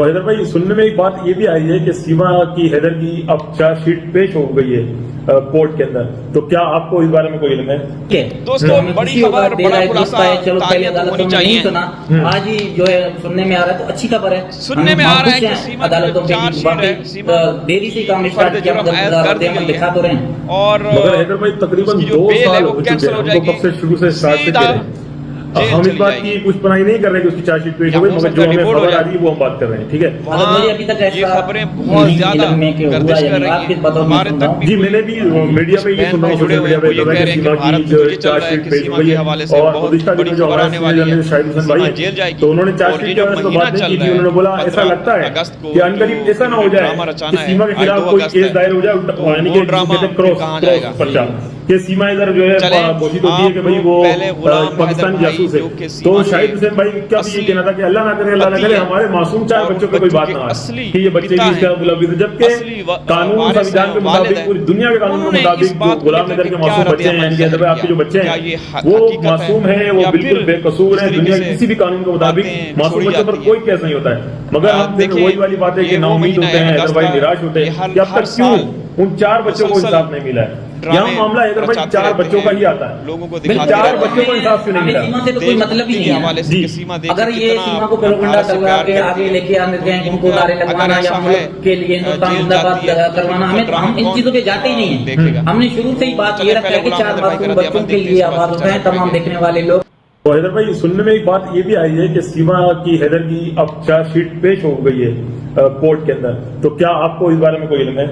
تو حیدر بھائی سننے میں ایک بات یہ بھی آئی ہے کہ سیما کی حیدر کی اب چارج شیٹ پیش ہو گئی ہے کورٹ کے اندر، تو کیا آپ کو اس بارے میں کوئی علم ہے؟ دوستوں بڑی خبر، بڑا خلاصہ تاریخ ہونی چاہیے۔ آج ہی جو ہے سننے میں آ رہا ہے، تو اچھی خبر ہے، سننے میں آ رہا ہے کہ سیما عدالتوں کی چارج شیٹ ہے، سیما دیری سے کام اسٹارٹ کیا، مگر دکھا تو رہے ہیں، اور مگر حیدر بھائی تقریباً 2 سال ہو چکے ہیں، ہم تو کب سے شروع سے اسٹارٹ سے کر رہے ہیں، ہم اس بات کی کچھ پناہی نہیں کر رہے کہ اس کی چارج شیٹ پیش ہو گئی، مگر جو ہمیں خبر آ رہی ہے وہ ہم بات کر رہے ہیں، ٹھیک ہے؟ یہ خبریں بہت زیادہ گردش کر رہی ہیں، ہمارے تک جی میں نے بھی میڈیا پہ یہ سن رہا ہوں، سوشل میڈیا پہ کہ سیما کی جو چارج شیٹ پیش ہو گئی ہے، اور گزشتہ دنوں جو ہمارے سینئر شاہد حسین بھائی ہیں تو انہوں نے چارج شیٹ کے بارے میں بات نہیں کی تھی، انہوں نے بولا ایسا لگتا ہے کہ عنقریب ایسا نہ ہو جائے کہ سیما کے خلاف کوئی کیس دائر ہو جائے، یعنی کہ کہتے ہیں کراس پرچہ، کہ سیما ادھر جو ہے گھوشت ہوتی ہے کہ بھئی وہ پاکستانی جاسوس ہے۔ تو شاہد حسین بھائی کا بھی یہ کہنا تھا کہ اللہ نہ کرے ہمارے معصوم 4 بچوں پہ کوئی بات نہ آئے کہ یہ بچے بھی اس کا ملوث ہیں، جبکہ قانون سنویدھان کے مطابق پوری دنیا کے قانون کے مطابق جو غلام نگر کے معصوم بچے ہیں، یعنی کہ آپ کے جو بچے ہیں وہ معصوم ہیں، وہ بالکل بے قصور ہیں، دنیا کے کسی بھی قانون کے مطابق معصوم بچوں پر کوئی کیس نہیں ہوتا ہے، مگر ہم پھر وہی والی بات ہے کہ نا امید ہوتے ہیں، حیدر بھائی نراش ہوتے ہیں کہ اب تک کیوں ان 4 بچوں کو انصاف نہیں ملا ہے۔ یہاں معاملہ حیدر بھائی 4 بچوں کا ہی آتا ہے، لوگوں کو 4 بچوں کو انصاف کیوں نہیں ملا؟ سیما سے تو کوئی مطلب ہی نہیں ہے، اگر یہ سیما کو پروپگنڈا چلا کے آگے لے کے آنے گئے، ان کو نعرے لگوانا یا ملک کے لیے ہندوستان زندہ باد کروانا، ہم ان چیزوں پہ جاتے ہی نہیں ہیں، ہم نے شروع سے ہی بات یہ رکھا ہے کہ 4 معصوم بچوں کے لیے آواز اٹھائیں تمام دیکھنے والے لوگ۔ تو حیدر بھائی سننے میں ایک بات یہ بھی آئی ہے کہ سیما کی حیدر کی اب چارج شیٹ پیش ہو گئی ہے کورٹ کے اندر، تو کیا آپ کو اس بارے میں کوئی علم ہے؟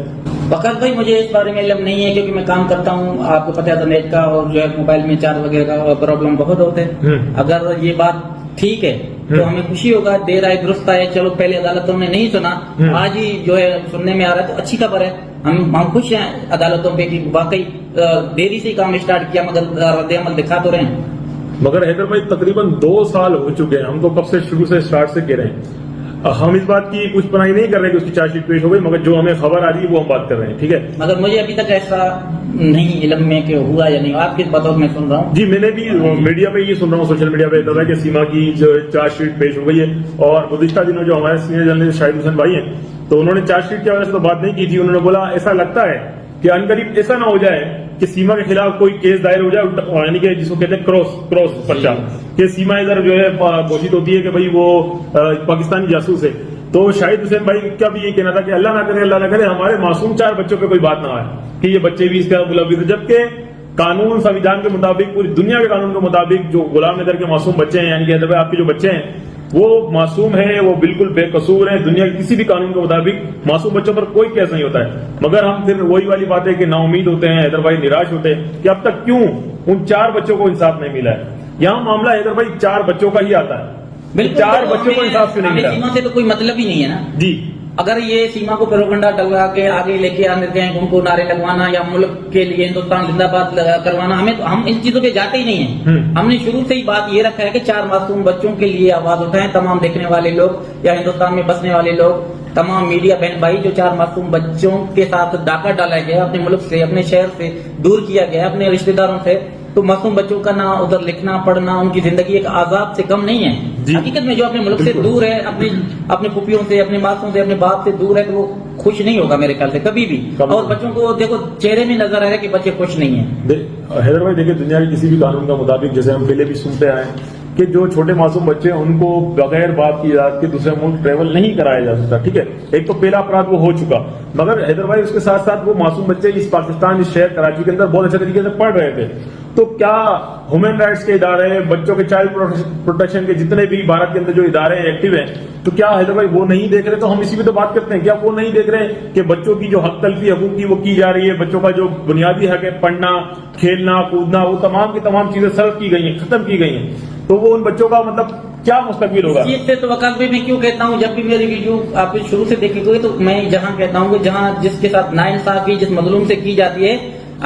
وقت بھائی مجھے اس بارے میں علم نہیں ہے، کیونکہ میں کام کرتا ہوں، آپ کو پتہ ہے نیٹ کا اور جو ہے موبائل میں چارج وغیرہ کا پرابلم بہت ہوتے ہیں، اگر یہ بات ٹھیک ہے تو ہمیں خوشی ہوگا، دیر آئے درست آئے، چلو پہلے عدالتوں نے نہیں سنا، آج ہی جو ہے سننے میں آ رہا ہے، تو اچھی خبر ہے، ہم خوش ہیں عدالتوں پہ کہ واقعی دیری سے کام اسٹارٹ کیا، مگر رد عمل دکھا تو رہے ہیں۔ مگر حیدر بھائی تقریباً 2 سال ہو چکے ہیں، ہم تو کب سے شروع سے اسٹارٹ سے کہہ رہے ہیں، ہم اس بات کی کچھ پناہی نہیں کر رہے کہ اس کی چارج شیٹ پیش ہو گئی، مگر جو ہمیں خبر آ رہی ہے وہ ہم بات کر رہے ہیں، ٹھیک ہے؟ مگر مجھے ابھی تک ایسا نہیں علم میں کہ ہوا یا نہیں، آپ کس باتوں میں سن رہا ہوں؟ جی میں نے بھی میڈیا پہ یہ سن رہا ہوں، سوشل میڈیا پہ کہ سیما کی جو چارج شیٹ پیش ہو گئی ہے، اور گزشتہ دنوں جو ہمارے سینئر جرنلسٹ شاہد حسین بھائی ہیں تو انہوں نے چارج شیٹ کے وجہ سے تو بات نہیں کی تھی، انہوں نے بولا ایسا لگتا ہے کہ عنقریب ایسا نہ ہو جائے کہ سیما کے خلاف کوئی کیس دائر ہو جائے، یعنی کہ جس کو کہتے ہیں کراس پرچہ، کہ سیما ادھر جو ہے گھوشت ہوتی ہے کہ بھئی وہ پاکستانی جاسوس ہے۔ تو شاہد حسین بھائی کا بھی یہ کہنا تھا کہ اللہ نہ کرے ہمارے معصوم 4 بچوں پہ کوئی بات نہ آئے کہ یہ بچے بھی اس کا ملوث ہیں، جبکہ قانون سنویدھان کے مطابق پوری دنیا کے قانون کے مطابق جو غلام نگر کے معصوم بچے ہیں، یعنی کہ حیدر بھائی آپ کے جو بچے ہیں وہ معصوم ہیں، وہ بالکل بے قصور ہیں، دنیا کے کسی بھی قانون کے مطابق معصوم بچوں پر کوئی کیس نہیں ہوتا ہے، مگر ہم پھر وہی والی بات ہے کہ نا امید ہوتے ہیں، حیدر بھائی نراش ہوتے ہیں کہ اب تک کیوں ان 4 بچوں کو انصاف نہیں ملا ہے۔ یہاں معاملہ حیدر بھائی 4 بچوں کا ہی آتا ہے، 4 بچوں کو انصاف کیوں نہیں ملا؟ سیما سے تو کوئی مطلب ہی نہیں ہے نا جی، اگر یہ سیما کو پروپگنڈا ڈلوا کے آگے لے کے آنے گئے، ان کو نعرے لگوانا یا ملک کے لیے ہندوستان زندہ باد کروانا، ہم ان چیزوں پہ جاتے ہی نہیں ہیں، ہم نے شروع سے ہی بات یہ رکھا ہے کہ 4 معصوم بچوں کے لیے آواز اٹھائیں تمام دیکھنے والے لوگ یا ہندوستان میں بسنے والے لوگ، تمام میڈیا بہن بھائی، جو 4 معصوم بچوں کے ساتھ ڈاکہ ڈالا گیا، اپنے ملک سے اپنے شہر سے دور کیا گیا، اپنے رشتہ داروں سے، تو معصوم بچوں کا نہ ادھر لکھنا پڑھنا، ان کی زندگی ایک عذاب سے کم نہیں ہے۔ حقیقت میں جو اپنے ملک سے دور ہے، اپنے پھوپھیوں سے، اپنے ماسوں سے، اپنے باپ سے دور ہے، تو وہ خوش نہیں ہوگا میرے خیال سے کبھی بھی، اور بچوں کو دیکھو چہرے میں نظر آ رہا ہے کہ بچے خوش نہیں ہیں۔ حیدر بھائی دیکھیں دنیا کے کسی بھی قانون کا مطابق جیسے ہم پہلے بھی سنتے آئے کہ جو چھوٹے معصوم بچے ہیں ان کو بغیر باپ کی اجازت کے دوسرے ملک ٹریول نہیں کرایا جا سکتا، ٹھیک ہے، ایک تو پہلا اپرادھ وہ ہو چکا، مگر حیدر بھائی اس کے ساتھ ساتھ وہ معصوم بچے اس پاکستان اس شہر کراچی کے اندر بہت اچھے طریقے سے پڑھ رہے تھے، تو کیا ہیومن رائٹس کے ادارے، بچوں کے چائلڈ پروٹیکشن کے جتنے بھی بھارت کے اندر جو ادارے ایکٹیو ہیں، تو کیا حیدر بھائی وہ نہیں دیکھ رہے؟ تو ہم اسی پہ تو بات کرتے ہیں، کیا وہ نہیں دیکھ رہے کہ بچوں کی جو حق تلفی حقوق کی وہ کی جا رہی ہے، بچوں کا جو بنیادی حق ہے پڑھنا کھیلنا کودنا، وہ تمام کی تمام چیزیں سلب کی گئی ہیں، ختم کی گئی ہیں، تو وہ ان بچوں کا مطلب کیا مستقبل ہوگا؟ اس سے تو وکال بھائی میں کیوں کہتا ہوں، جب بھی میری ویڈیو آپ شروع سے دیکھی ہوئی تو میں جہاں کہتا ہوں کہ جہاں جس کے ساتھ ناانصافی جس مظلوم سے کی جاتی ہے،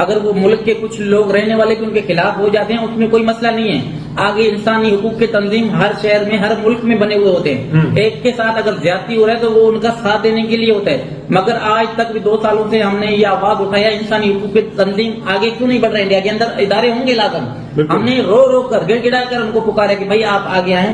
اگر وہ ملک کے کچھ لوگ رہنے والے بھی ان کے خلاف ہو جاتے ہیں، اس میں کوئی مسئلہ نہیں ہے، آگے انسانی حقوق کے تنظیم ہر شہر میں ہر ملک میں بنے ہوئے ہوتے ہیں، ایک کے ساتھ اگر زیادتی ہو رہا ہے تو وہ ان کا ساتھ دینے کے لیے ہوتا ہے، مگر آج تک بھی 2 سالوں سے ہم نے یہ آواز اٹھایا، انسانی حقوق کے تنظیم آگے کیوں نہیں بڑھ رہے؟ انڈیا کے اندر ادارے ہوں گے لازم، ہم نے رو رو کر گڑ گڑا کر ان کو پکارا کہ بھائی آپ آگے آئیں،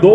2